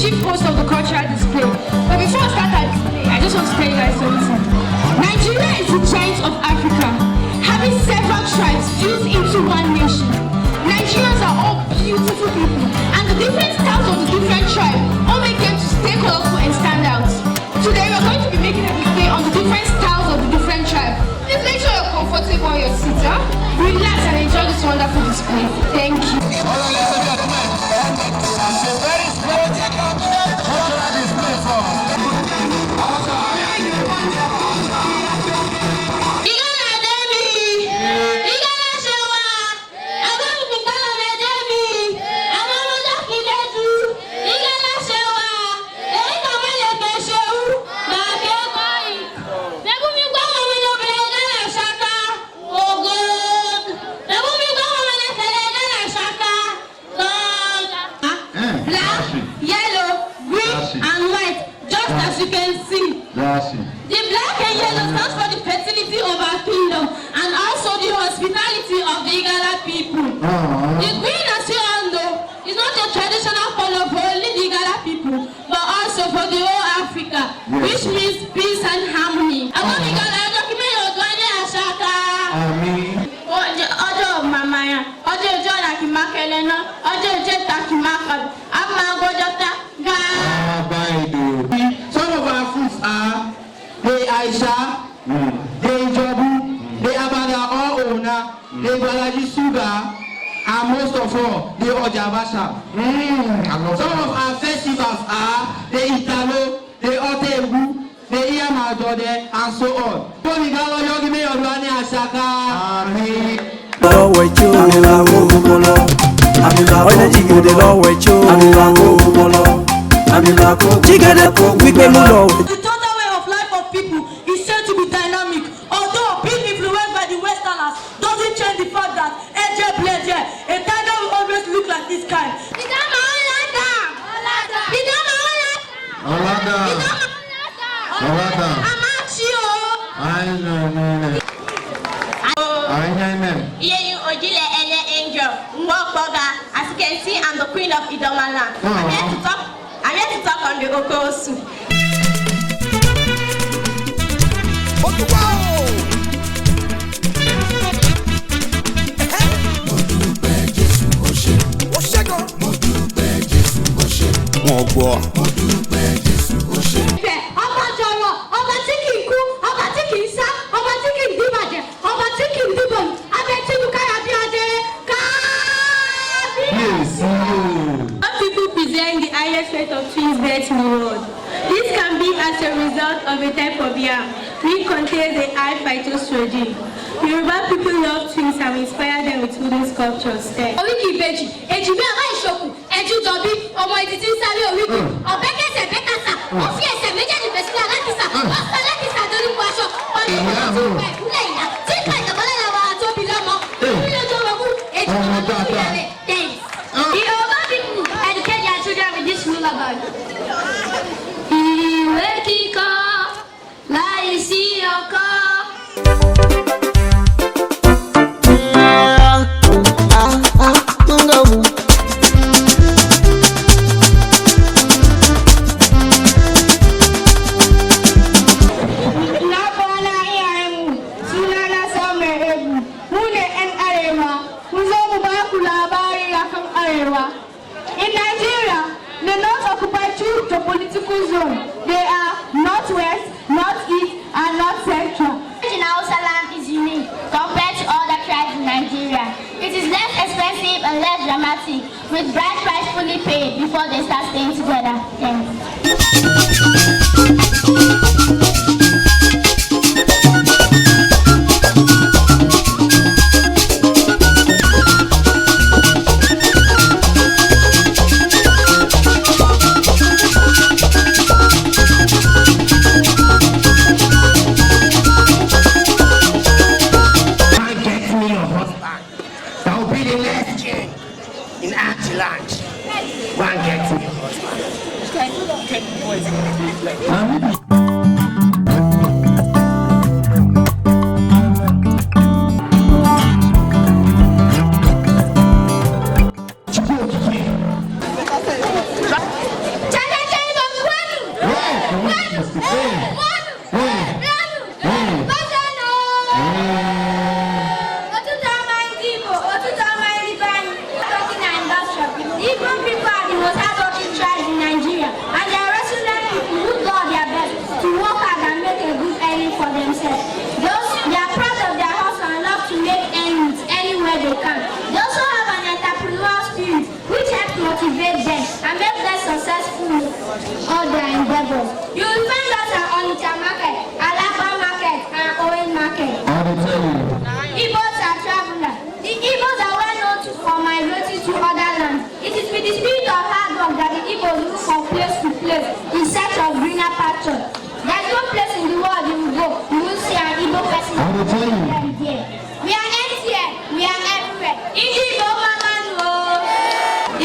chief host of the cultural display. But before I start our display, I just want to tell you guys something. Nigeria is the giant of Africa, having several tribes fused into one nation. Nigerians are all beautiful people, and the different styles of the different tribes all make them to stay colorful and stand out. Today we are going to be making a display on the different styles of the different tribes. Please make sure you're comfortable on your seat, relax and enjoy this wonderful display. Thank you. It's a very splendid cultural display for the black and yellow stands for the fertility of our kingdom and also the hospitality of the Igala people. The green, as you all know, is not a traditional color for only the Igala people, but also for the whole Africa, which means peace and harmony. I want Igala document your Gwane Ashaka. Ojo Mamaya, Ojo Jona Kimakelena, Ojo Jeta Kimakab, Amagojata. Some of our foods are the Aisha, the Jobu, the Abada or Ona, the Balaji Sugar, and most of all, the Ojabasha. Some of our festivals are the Italo, the Otegu, the Iamadode, and so on. So we got Yogi Odwane Ashaka. The total way of life of people is said to be dynamic, although being influenced by the Westerners doesn't change the fact that a tiger will always look like this kind. As you can see, I'm the queen of Idomaland. I'm here to talk on the Oko soup. Of twins birth in the world. This can be as a result of a type of yam which contains a high phytoestrogen. Yoruba people love twins and we inspire them with wooden sculptures. Oriki Beji, Ejibe Aishoku, Ejudobi, Omo Editi Sari Oriki, Obekese Bekasa, Ofiese Mejeji Besila Lakisa, Osa Lakisa Dori Kwasho, Omo Kuleina, Tika Itabola Lawa Tobi Lomo, Ilo Jowogu, Ejudobi Kulele. Thanks. The Yoruba people educate their children with this lullaby. Ìwé kíkọ láìsí ọkọ. In Nigeria, the North occupy two geopolitical zones. They are Northwest, Northeast, and North Central. In Hausa land is unique compared to other tribes in Nigeria. It is less expensive and less dramatic, with bride price fully paid before they start staying together. Thanks. Chale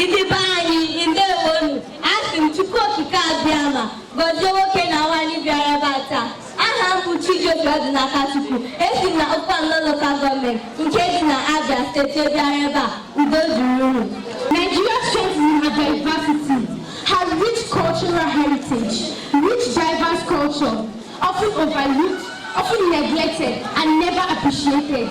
Idiba anyị ndewonu asị m Chukwu okike abịama gọzie nwoke na nwaanyị bịara ebe a taa. Aha m bụ Chijioke Ọdịnakachukwu esi m na Ụkwanlọ Local Government nke dị na Abia steeti bịara ebe a. Udo zuru unu. Nigeria's strength in her diversity, her rich cultural heritage, rich diverse culture, often overlooked, often neglected, and never appreciated.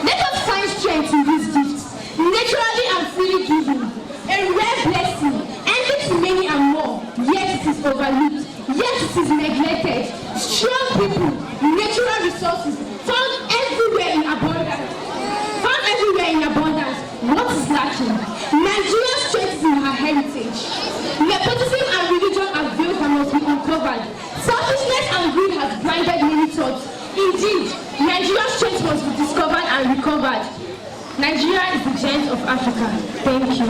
Let us find strength in these gifts, naturally and freely given, a rare blessing, envy to many and more, yet it is overlooked, yet it is neglected. Strong people, natural resources, found everywhere in abundance. What is lacking? Nigeria's strength is in her heritage. Nepotism and religion are veils that must be uncovered. Selfishness and greed has blinded many thoughts. Indeed, Nigeria's strength must be discovered and recovered. Nigeria is the giant of Africa. Thank you.